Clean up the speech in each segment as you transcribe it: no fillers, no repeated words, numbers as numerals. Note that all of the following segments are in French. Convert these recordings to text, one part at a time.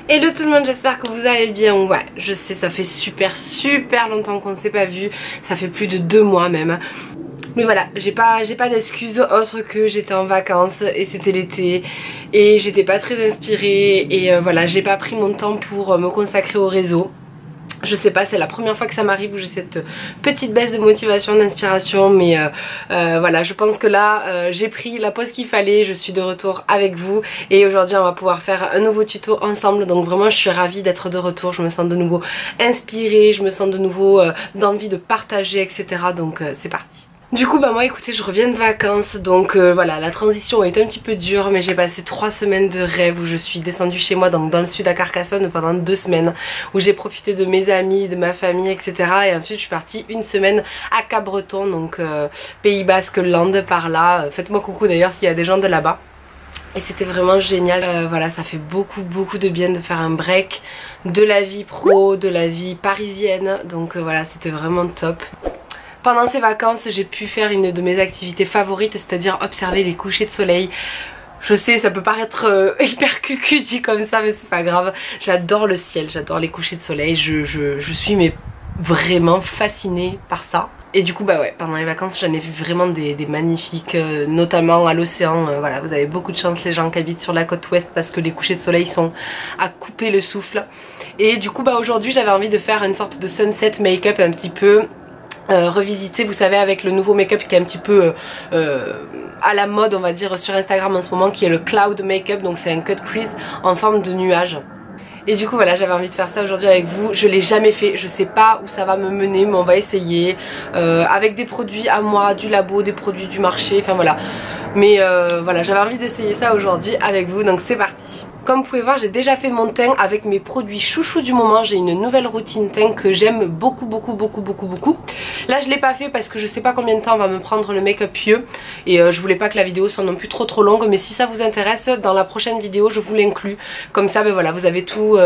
Hello tout le monde, j'espère que vous allez bien. Ouais, je sais, ça fait super longtemps qu'on ne s'est pas vu. Ça fait plus de 2 mois même. Mais voilà, j'ai pas d'excuses autres que j'étais en vacances et c'était l'été et j'étais pas très inspirée et voilà, j'ai pas pris mon temps pour me consacrer au réseau. Je sais pas, c'est la première fois que ça m'arrive où j'ai cette petite baisse de motivation, d'inspiration, mais voilà, je pense que là j'ai pris la pause qu'il fallait, je suis de retour avec vous et aujourd'hui on va pouvoir faire un nouveau tuto ensemble, donc vraiment je suis ravie d'être de retour, je me sens de nouveau inspirée, je me sens de nouveau d'envie de partager, etc. Donc c'est parti. Du coup bah moi écoutez, je reviens de vacances, donc voilà, la transition est un petit peu dure, mais j'ai passé 3 semaines de rêve où je suis descendue chez moi, donc dans le sud à Carcassonne pendant 2 semaines, où j'ai profité de mes amis, de ma famille, etc. Et ensuite je suis partie 1 semaine à Cabreton, donc Pays Basque, Land par là, faites-moi coucou d'ailleurs s'il y a des gens de là-bas. Et c'était vraiment génial, voilà, ça fait beaucoup de bien de faire un break de la vie pro, de la vie parisienne, donc voilà, c'était vraiment top. Pendant ces vacances, j'ai pu faire une de mes activités favorites, c'est-à-dire observer les couchers de soleil. Je sais, ça peut paraître hyper cucu dit comme ça, mais c'est pas grave. J'adore le ciel, j'adore les couchers de soleil, je suis mais vraiment fascinée par ça. Et du coup bah ouais, pendant les vacances j'en ai vu vraiment des magnifiques, notamment à l'océan, voilà, vous avez beaucoup de chance les gens qui habitent sur la côte ouest parce que les couchers de soleil sont à couper le souffle. Et du coup bah aujourd'hui j'avais envie de faire une sorte de sunset make-up un petit peu revisiter, vous savez, avec le nouveau make-up qui est un petit peu à la mode on va dire sur Instagram en ce moment, qui est le cloud make-up, donc c'est un cut crease en forme de nuage. Et du coup voilà, j'avais envie de faire ça aujourd'hui avec vous. Je l'ai jamais fait, je sais pas où ça va me mener, mais on va essayer avec des produits à moi, du labo, des produits du marché, enfin voilà. Mais voilà, j'avais envie d'essayer ça aujourd'hui avec vous, donc c'est parti. Comme vous pouvez voir, j'ai déjà fait mon teint avec mes produits chouchous du moment. J'ai une nouvelle routine teint que j'aime beaucoup. Là je l'ai pas fait parce que je sais pas combien de temps va me prendre le make-up pieux. Et je voulais pas que la vidéo soit non plus trop longue. Mais si ça vous intéresse, dans la prochaine vidéo je vous l'inclus. Comme ça ben voilà, vous avez tous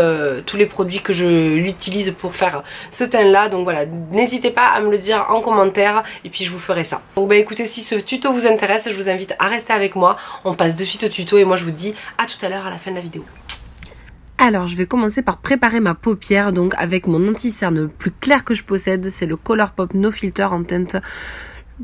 les produits que je l'utilise pour faire ce teint là. Donc voilà, n'hésitez pas à me le dire en commentaire et puis je vous ferai ça. Donc bah écoutez, si ce tuto vous intéresse, je vous invite à rester avec moi. On passe de suite au tuto et moi je vous dis à tout à l'heure à la fin de la vidéo. Alors je vais commencer par préparer ma paupière, donc avec mon anti-cerne le plus clair que je possède, c'est le Colourpop No Filter en teinte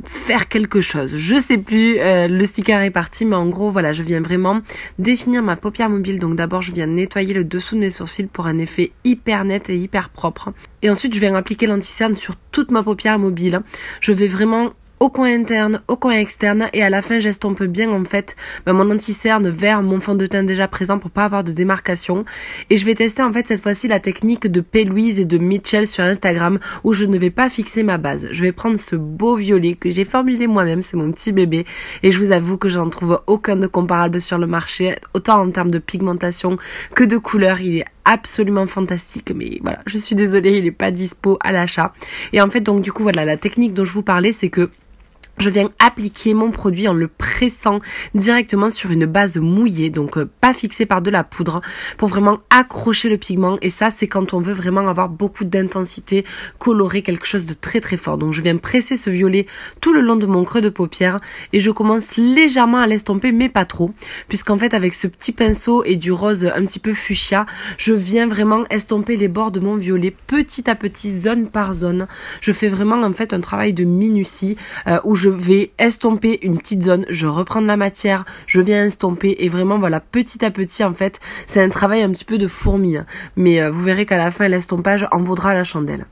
faire quelque chose, je sais plus, le sticker est parti, mais en gros voilà, je viens vraiment définir ma paupière mobile. Donc d'abord je viens nettoyer le dessous de mes sourcils pour un effet hyper net et hyper propre, et ensuite je viens appliquer l'anti-cerne sur toute ma paupière mobile. Je vais vraiment au coin interne, au coin externe, et à la fin j'estompe bien en fait mon anti-cerne vers mon fond de teint déjà présent pour pas avoir de démarcation. Et je vais tester en fait cette fois-ci la technique de P. Louise et de Mitchell sur Instagram, où je ne vais pas fixer ma base. Je vais prendre ce beau violet que j'ai formulé moi-même, c'est mon petit bébé, et je vous avoue que j'en trouve aucun de comparable sur le marché, autant en termes de pigmentation que de couleur. Il est absolument fantastique, mais voilà, je suis désolée, il est pas dispo à l'achat. Et en fait donc du coup voilà, la technique dont je vous parlais, c'est que je viens appliquer mon produit en le pressant directement sur une base mouillée, donc pas fixée par de la poudre, pour vraiment accrocher le pigment. Et ça c'est quand on veut vraiment avoir beaucoup d'intensité, colorer quelque chose de très fort. Donc je viens presser ce violet tout le long de mon creux de paupière et je commence légèrement à l'estomper, mais pas trop, puisqu'en fait avec ce petit pinceau et du rose un petit peu fuchsia, je viens vraiment estomper les bords de mon violet petit à petit, zone par zone. Je fais vraiment en fait un travail de minutie où je vais estomper une petite zone, je reprends de la matière, je viens estomper, et vraiment voilà, petit à petit en fait, c'est un travail un petit peu de fourmi, mais vous verrez qu'à la fin l'estompage en vaudra la chandelle.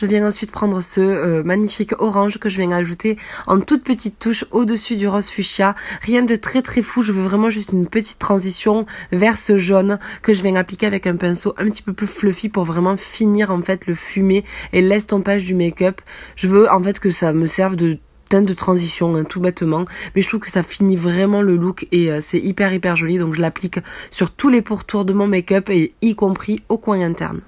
Je viens ensuite prendre ce magnifique orange que je viens ajouter en toute petite touche au-dessus du rose fuchsia. Rien de très fou, je veux vraiment juste une petite transition vers ce jaune que je viens appliquer avec un pinceau un petit peu plus fluffy pour vraiment finir en fait le fumé et l'estompage du make-up. Je veux en fait que ça me serve de teinte de transition, tout bêtement, mais je trouve que ça finit vraiment le look et c'est hyper joli. Donc je l'applique sur tous les pourtours de mon make-up et y compris au coin interne.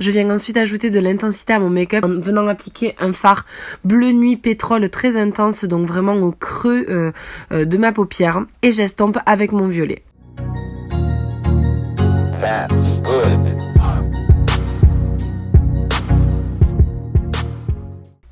Je viens ensuite ajouter de l'intensité à mon make-up en venant appliquer un fard bleu nuit pétrole très intense, donc vraiment au creux de ma paupière, et j'estompe avec mon violet.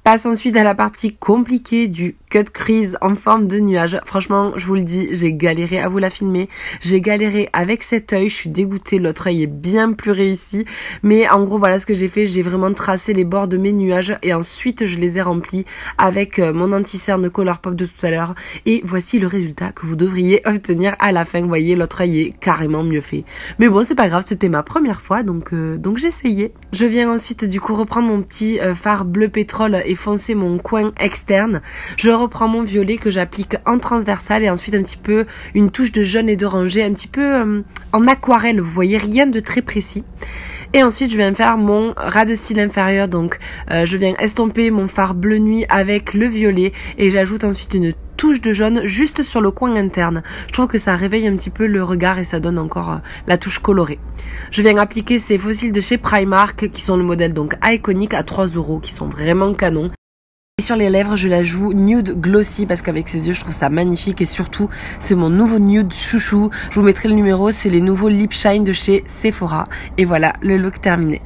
Passe ensuite à la partie compliquée du cut crease en forme de nuage. Franchement, je vous le dis, j'ai galéré à vous la filmer. J'ai galéré avec cet œil, je suis dégoûtée, l'autre œil est bien plus réussi. Mais en gros, voilà ce que j'ai fait, j'ai vraiment tracé les bords de mes nuages et ensuite je les ai remplis avec mon anti-cerne Colourpop de tout à l'heure. Et voici le résultat que vous devriez obtenir à la fin. Vous voyez, l'autre œil est carrément mieux fait. Mais bon, c'est pas grave, c'était ma première fois, donc j'ai essayé. Je viens ensuite du coup reprendre mon petit fard bleu pétrole et foncer mon coin externe. Je reprends mon violet que j'applique en transversal et ensuite un petit peu une touche de jaune et d'oranger, un petit peu en aquarelle, vous voyez, rien de très précis. Et ensuite je viens faire mon ras de cils inférieur, donc je viens estomper mon fard bleu nuit avec le violet et j'ajoute ensuite une touche de jaune juste sur le coin interne. Je trouve que ça réveille un petit peu le regard et ça donne encore la touche colorée. Je viens appliquer ces faux cils de chez Primark qui sont le modèle donc Iconic à 3 € qui sont vraiment canons. Et sur les lèvres, je la joue nude glossy parce qu'avec ses yeux, je trouve ça magnifique et surtout, c'est mon nouveau nude chouchou. Je vous mettrai le numéro, c'est les nouveaux Lip Shine de chez Sephora. Et voilà, le look terminé.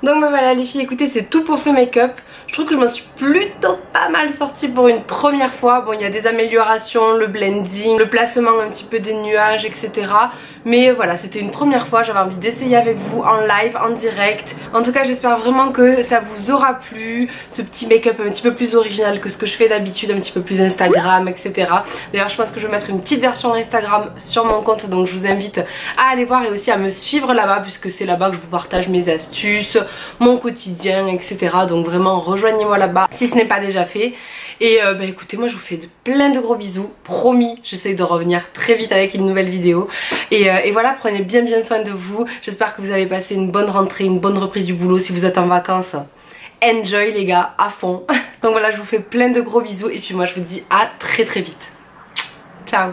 Donc voilà les filles, écoutez, c'est tout pour ce make-up. Je trouve que je m'en suis plutôt pas mal sortie pour une première fois. Bon, il y a des améliorations, le blending, le placement un petit peu des nuages, etc. Mais voilà, c'était une première fois, j'avais envie d'essayer avec vous en live, en direct. En tout cas, j'espère vraiment que ça vous aura plu, ce petit make-up un petit peu plus original que ce que je fais d'habitude, un petit peu plus Instagram, etc. D'ailleurs, je pense que je vais mettre une petite version Instagram sur mon compte, donc je vous invite à aller voir et aussi à me suivre là-bas, puisque c'est là-bas que je vous partage mes astuces, mon quotidien, etc. Donc vraiment, rejoignez-moi là-bas si ce n'est pas déjà fait. Et écoutez, moi je vous fais plein de gros bisous, promis, j'essaie de revenir très vite avec une nouvelle vidéo. Et voilà, prenez bien soin de vous. J'espère que vous avez passé une bonne rentrée, une bonne reprise du boulot. Si vous êtes en vacances, enjoy les gars, à fond. Donc voilà, je vous fais plein de gros bisous et puis moi je vous dis à très vite. Ciao.